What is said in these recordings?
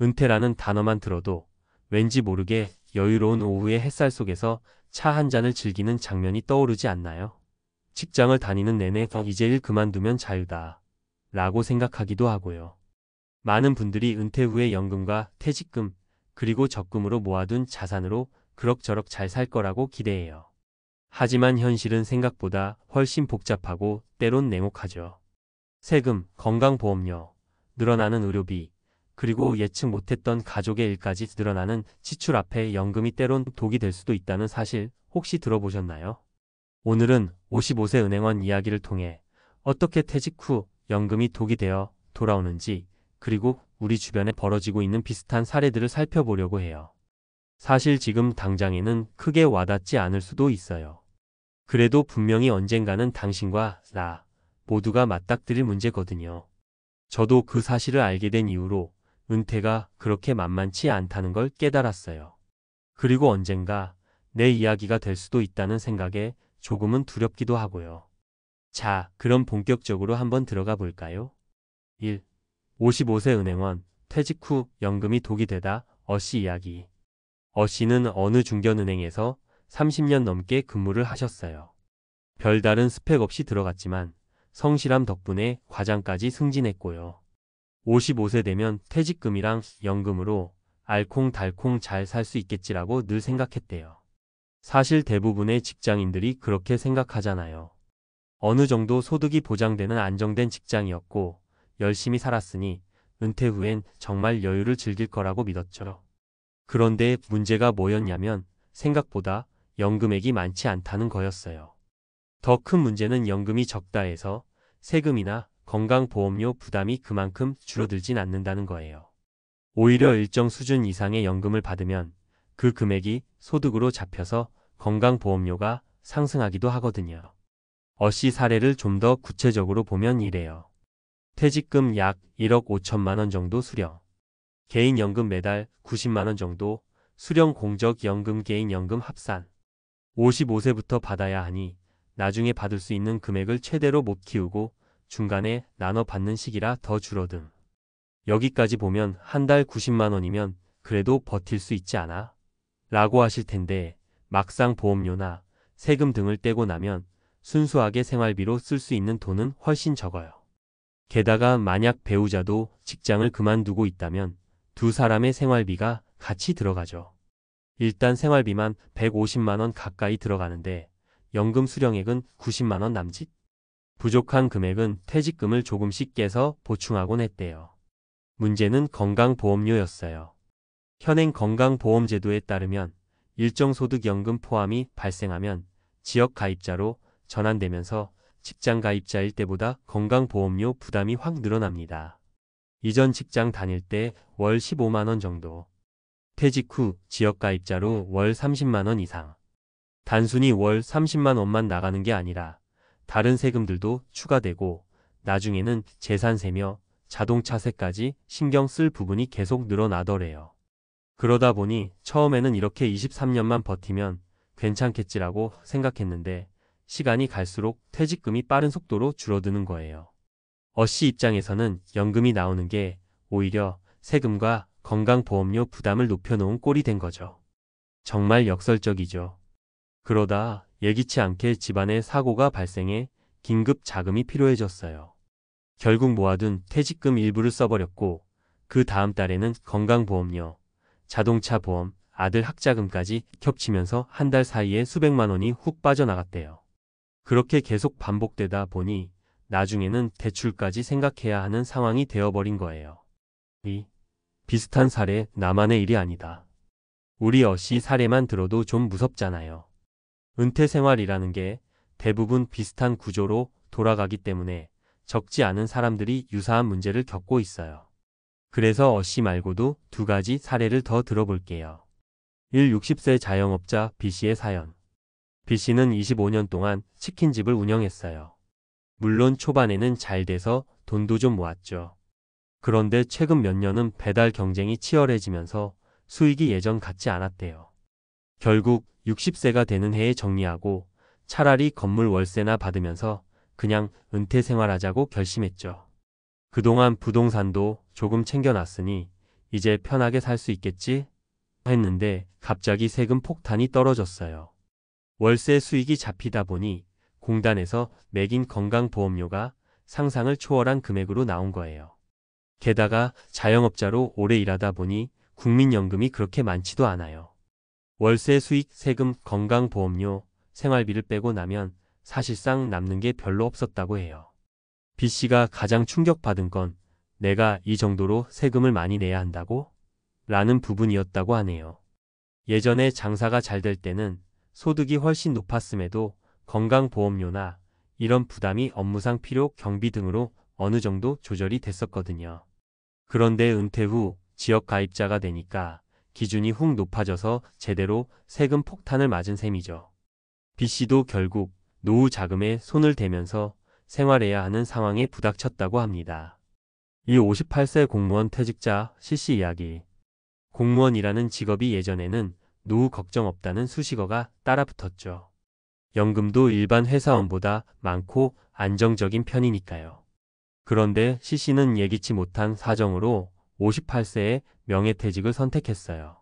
은퇴라는 단어만 들어도 왠지 모르게 여유로운 오후의 햇살 속에서 차 한 잔을 즐기는 장면이 떠오르지 않나요? 직장을 다니는 내내 이제 일 그만두면 자유다 라고 생각하기도 하고요. 많은 분들이 은퇴 후에 연금과 퇴직금 그리고 적금으로 모아둔 자산으로 그럭저럭 잘 살 거라고 기대해요. 하지만 현실은 생각보다 훨씬 복잡하고 때론 냉혹하죠. 세금, 건강보험료, 늘어나는 의료비, 그리고 예측 못했던 가족의 일까지 늘어나는 지출 앞에 연금이 때론 독이 될 수도 있다는 사실 혹시 들어보셨나요? 오늘은 55세 은행원 이야기를 통해 어떻게 퇴직 후 연금이 독이 되어 돌아오는지 그리고 우리 주변에 벌어지고 있는 비슷한 사례들을 살펴보려고 해요. 사실 지금 당장에는 크게 와닿지 않을 수도 있어요. 그래도 분명히 언젠가는 당신과 나 모두가 맞닥뜨릴 문제거든요. 저도 그 사실을 알게 된 이후로 은퇴가 그렇게 만만치 않다는 걸 깨달았어요. 그리고 언젠가 내 이야기가 될 수도 있다는 생각에 조금은 두렵기도 하고요. 자, 그럼 본격적으로 한번 들어가 볼까요? 1. 55세 은행원, 퇴직 후 연금이 독이 되다, 어씨 이야기. 어씨는 어느 중견은행에서 30년 넘게 근무를 하셨어요. 별다른 스펙 없이 들어갔지만 성실함 덕분에 과장까지 승진했고요. 55세 되면 퇴직금이랑 연금으로 알콩달콩 잘 살 수 있겠지라고 늘 생각했대요. 사실 대부분의 직장인들이 그렇게 생각하잖아요. 어느 정도 소득이 보장되는 안정된 직장이었고 열심히 살았으니 은퇴 후엔 정말 여유를 즐길 거라고 믿었죠. 그런데 문제가 뭐였냐면 생각보다 연금액이 많지 않다는 거였어요. 더 큰 문제는 연금이 적다 해서 세금이나 건강보험료 부담이 그만큼 줄어들진 않는다는 거예요. 오히려 일정 수준 이상의 연금을 받으면 그 금액이 소득으로 잡혀서 건강보험료가 상승하기도 하거든요. 어씨 사례를 좀 더 구체적으로 보면 이래요. 퇴직금 약 1억 5천만 원 정도 수령. 개인연금 매달 90만 원 정도, 수령 공적연금 개인연금 합산. 55세부터 받아야 하니 나중에 받을 수 있는 금액을 최대로 못 키우고 중간에 나눠 받는 시기라 더 줄어든. 여기까지 보면 한 달 90만 원이면 그래도 버틸 수 있지 않아? 라고 하실 텐데 막상 보험료나 세금 등을 떼고 나면 순수하게 생활비로 쓸 수 있는 돈은 훨씬 적어요. 게다가 만약 배우자도 직장을 그만두고 있다면 두 사람의 생활비가 같이 들어가죠. 일단 생활비만 150만 원 가까이 들어가는데 연금 수령액은 90만 원 남짓? 부족한 금액은 퇴직금을 조금씩 깨서 보충하곤 했대요. 문제는 건강보험료였어요. 현행 건강보험제도에 따르면 일정 소득연금 포함이 발생하면 지역 가입자로 전환되면서 직장 가입자일 때보다 건강보험료 부담이 확 늘어납니다. 이전 직장 다닐 때 월 15만 원 정도. 퇴직 후 지역 가입자로 월 30만 원 이상. 단순히 월 30만 원만 나가는 게 아니라 다른 세금들도 추가되고 나중에는 재산세며 자동차세까지 신경 쓸 부분이 계속 늘어나더래요. 그러다 보니 처음에는 이렇게 23년만 버티면 괜찮겠지라고 생각했는데 시간이 갈수록 퇴직금이 빠른 속도로 줄어드는 거예요. 어씨 입장에서는 연금이 나오는 게 오히려 세금과 건강보험료 부담을 높여놓은 꼴이 된 거죠. 정말 역설적이죠. 그러다 예기치 않게 집안에 사고가 발생해 긴급 자금이 필요해졌어요. 결국 모아둔 퇴직금 일부를 써버렸고 그 다음 달에는 건강보험료, 자동차 보험, 아들 학자금까지 겹치면서 한 달 사이에 수백만 원이 훅 빠져나갔대요. 그렇게 계속 반복되다 보니 나중에는 대출까지 생각해야 하는 상황이 되어버린 거예요. 이 비슷한 사례 나만의 일이 아니다. 우리 어씨 사례만 들어도 좀 무섭잖아요. 은퇴 생활이라는 게 대부분 비슷한 구조로 돌아가기 때문에 적지 않은 사람들이 유사한 문제를 겪고 있어요. 그래서 어씨 말고도 두 가지 사례를 더 들어볼게요. 1. 60세 자영업자 B씨의 사연. B씨는 25년 동안 치킨집을 운영했어요. 물론 초반에는 잘 돼서 돈도 좀 모았죠. 그런데 최근 몇 년은 배달 경쟁이 치열해지면서 수익이 예전 같지 않았대요. 결국 60세가 되는 해에 정리하고 차라리 건물 월세나 받으면서 그냥 은퇴 생활하자고 결심했죠. 그동안 부동산도 조금 챙겨놨으니 이제 편하게 살 수 있겠지? 했는데 갑자기 세금 폭탄이 떨어졌어요. 월세 수익이 잡히다 보니 공단에서 매긴 건강보험료가 상상을 초월한 금액으로 나온 거예요. 게다가 자영업자로 오래 일하다 보니 국민연금이 그렇게 많지도 않아요. 월세 수익, 세금, 건강보험료, 생활비를 빼고 나면 사실상 남는 게 별로 없었다고 해요. B씨가 가장 충격받은 건 내가 이 정도로 세금을 많이 내야 한다고? 라는 부분이었다고 하네요. 예전에 장사가 잘 될 때는 소득이 훨씬 높았음에도 건강보험료나 이런 부담이 업무상 필요, 경비 등으로 어느 정도 조절이 됐었거든요. 그런데 은퇴 후 지역 가입자가 되니까 기준이 훅 높아져서 제대로 세금 폭탄을 맞은 셈이죠. B씨도 결국 노후 자금에 손을 대면서 생활해야 하는 상황에 부닥쳤다고 합니다. 이 58세 공무원 퇴직자 C씨 이야기. 공무원이라는 직업이 예전에는 노후 걱정 없다는 수식어가 따라붙었죠. 연금도 일반 회사원보다 많고 안정적인 편이니까요. 그런데 C씨는 예기치 못한 사정으로 58세에 명예퇴직을 선택했어요.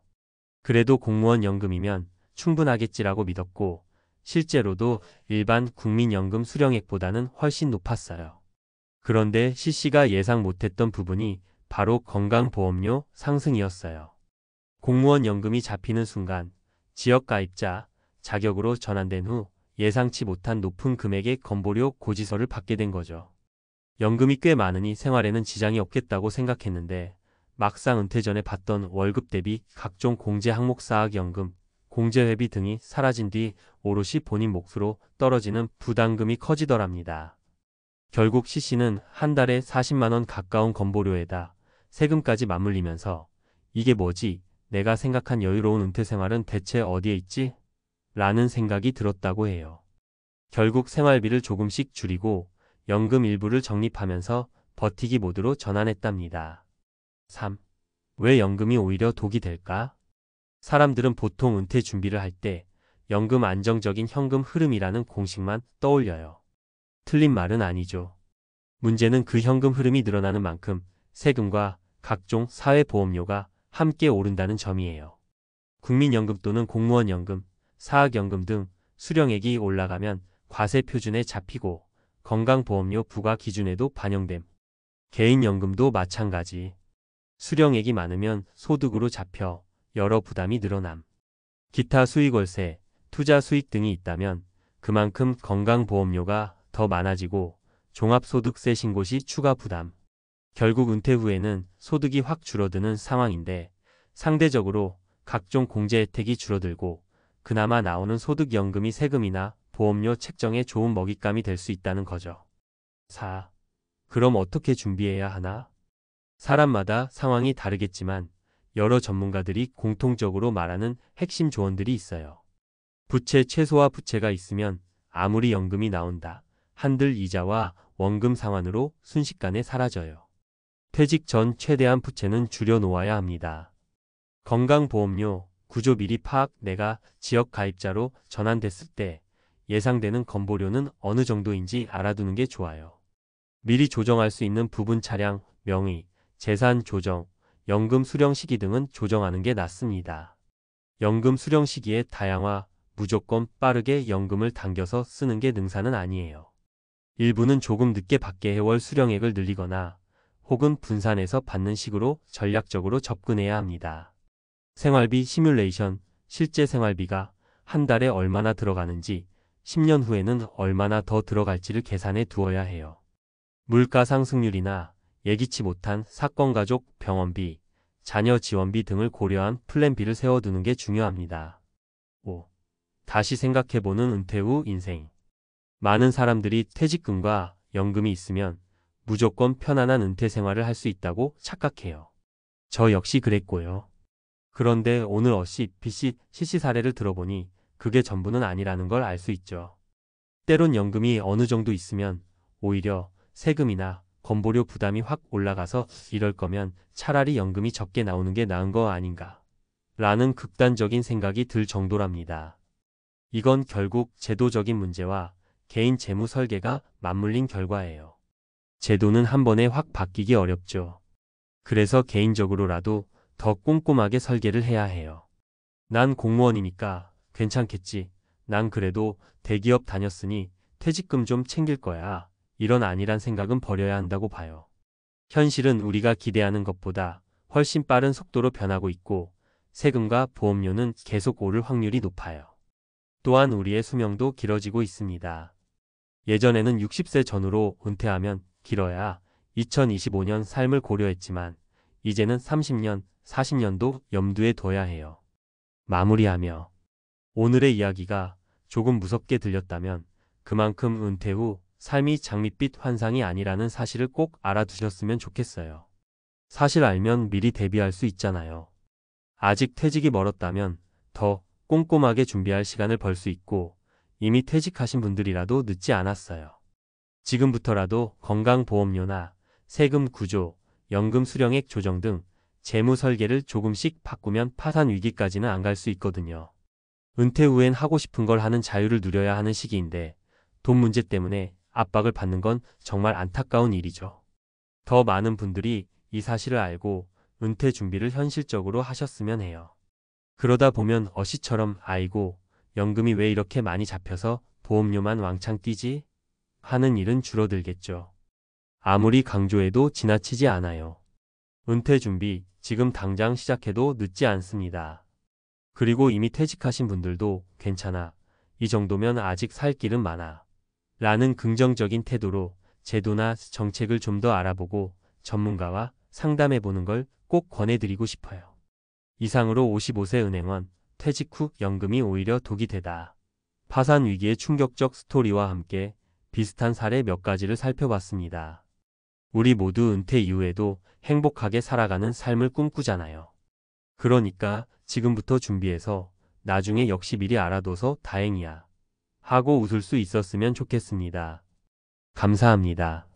그래도 공무원 연금이면 충분하겠지라고 믿었고 실제로도 일반 국민연금 수령액보다는 훨씬 높았어요. 그런데 C씨가 예상 못했던 부분이 바로 건강보험료 상승이었어요. 공무원 연금이 잡히는 순간 지역가입자 자격으로 전환된 후 예상치 못한 높은 금액의 건보료 고지서를 받게 된 거죠. 연금이 꽤 많으니 생활에는 지장이 없겠다고 생각했는데 막상 은퇴 전에 받던 월급 대비 각종 공제 항목 사학연금, 공제회비 등이 사라진 뒤 오롯이 본인 몫으로 떨어지는 부담금이 커지더랍니다. 결국 C씨는 한 달에 40만 원 가까운 건보료에다 세금까지 맞물리면서 이게 뭐지? 내가 생각한 여유로운 은퇴 생활은 대체 어디에 있지? 라는 생각이 들었다고 해요. 결국 생활비를 조금씩 줄이고 연금 일부를 적립하면서 버티기 모드로 전환했답니다. 3. 왜 연금이 오히려 독이 될까? 사람들은 보통 은퇴 준비를 할 때 연금 안정적인 현금 흐름이라는 공식만 떠올려요. 틀린 말은 아니죠. 문제는 그 현금 흐름이 늘어나는 만큼 세금과 각종 사회보험료가 함께 오른다는 점이에요. 국민연금 또는 공무원연금, 사학연금 등 수령액이 올라가면 과세 표준에 잡히고 건강보험료 부과 기준에도 반영됨. 개인연금도 마찬가지. 수령액이 많으면 소득으로 잡혀 여러 부담이 늘어남. 기타 수익월세, 투자 수익 등이 있다면 그만큼 건강보험료가 더 많아지고 종합소득세 신고 시 추가 부담. 결국 은퇴 후에는 소득이 확 줄어드는 상황인데 상대적으로 각종 공제 혜택이 줄어들고 그나마 나오는 소득연금이 세금이나 보험료 책정에 좋은 먹잇감이 될 수 있다는 거죠. 4. 그럼 어떻게 준비해야 하나? 사람마다 상황이 다르겠지만 여러 전문가들이 공통적으로 말하는 핵심 조언들이 있어요. 부채 최소화. 부채가 있으면 아무리 연금이 나온다 한들 이자와 원금 상환으로 순식간에 사라져요. 퇴직 전 최대한 부채는 줄여놓아야 합니다. 건강보험료, 구조 미리 파악. 내가 지역 가입자로 전환됐을 때 예상되는 건보료는 어느 정도인지 알아두는 게 좋아요. 미리 조정할 수 있는 부분 차량, 명의, 재산 조정, 연금 수령 시기 등은 조정하는 게 낫습니다. 연금 수령 시기의 다양화, 무조건 빠르게 연금을 당겨서 쓰는 게 능사는 아니에요. 일부는 조금 늦게 받게 해 월 수령액을 늘리거나 혹은 분산해서 받는 식으로 전략적으로 접근해야 합니다. 생활비 시뮬레이션, 실제 생활비가 한 달에 얼마나 들어가는지 10년 후에는 얼마나 더 들어갈지를 계산해 두어야 해요. 물가 상승률이나 예기치 못한 사건 가족 병원비, 자녀 지원비 등을 고려한 플랜 B를 세워두는 게 중요합니다. 5. 다시 생각해보는 은퇴 후 인생. 많은 사람들이 퇴직금과 연금이 있으면 무조건 편안한 은퇴 생활을 할 수 있다고 착각해요. 저 역시 그랬고요. 그런데 오늘 어시 B씨, C씨 사례를 들어보니 그게 전부는 아니라는 걸 알 수 있죠. 때론 연금이 어느 정도 있으면 오히려 세금이나 건보료 부담이 확 올라가서 이럴 거면 차라리 연금이 적게 나오는 게 나은 거 아닌가 라는 극단적인 생각이 들 정도랍니다. 이건 결국 제도적인 문제와 개인 재무 설계가 맞물린 결과예요. 제도는 한 번에 확 바뀌기 어렵죠. 그래서 개인적으로라도 더 꼼꼼하게 설계를 해야 해요. 난 공무원이니까 괜찮겠지. 난 그래도 대기업 다녔으니 퇴직금 좀 챙길 거야. 이런 안일한 생각은 버려야 한다고 봐요. 현실은 우리가 기대하는 것보다 훨씬 빠른 속도로 변하고 있고 세금과 보험료는 계속 오를 확률이 높아요. 또한 우리의 수명도 길어지고 있습니다. 예전에는 60세 전후로 은퇴하면 길어야 2025년 삶을 고려했지만 이제는 30년, 40년도 염두에 둬야 해요. 마무리하며 오늘의 이야기가 조금 무섭게 들렸다면 그만큼 은퇴 후 삶이 장밋빛 환상이 아니라는 사실을 꼭 알아두셨으면 좋겠어요. 사실 알면 미리 대비할 수 있잖아요. 아직 퇴직이 멀었다면 더 꼼꼼하게 준비할 시간을 벌 수 있고 이미 퇴직하신 분들이라도 늦지 않았어요. 지금부터라도 건강보험료나 세금 구조, 연금 수령액 조정 등 재무 설계를 조금씩 바꾸면 파산 위기까지는 안 갈 수 있거든요. 은퇴 후엔 하고 싶은 걸 하는 자유를 누려야 하는 시기인데 돈 문제 때문에 압박을 받는 건 정말 안타까운 일이죠. 더 많은 분들이 이 사실을 알고 은퇴 준비를 현실적으로 하셨으면 해요. 그러다 보면 어시처럼 아이고 연금이 왜 이렇게 많이 잡혀서 보험료만 왕창 뛰지? 하는 일은 줄어들겠죠. 아무리 강조해도 지나치지 않아요. 은퇴 준비 지금 당장 시작해도 늦지 않습니다. 그리고 이미 퇴직하신 분들도 괜찮아. 이 정도면 아직 살 길은 많아. 라는 긍정적인 태도로 제도나 정책을 좀 더 알아보고 전문가와 상담해보는 걸 꼭 권해드리고 싶어요. 이상으로 55세 은행원, 퇴직 후 연금이 오히려 독이 되다. 파산 위기의 충격적 스토리와 함께 비슷한 사례 몇 가지를 살펴봤습니다. 우리 모두 은퇴 이후에도 행복하게 살아가는 삶을 꿈꾸잖아요. 그러니까 지금부터 준비해서 나중에 역시 미리 알아둬서 다행이야 하고 웃을 수 있었으면 좋겠습니다. 감사합니다.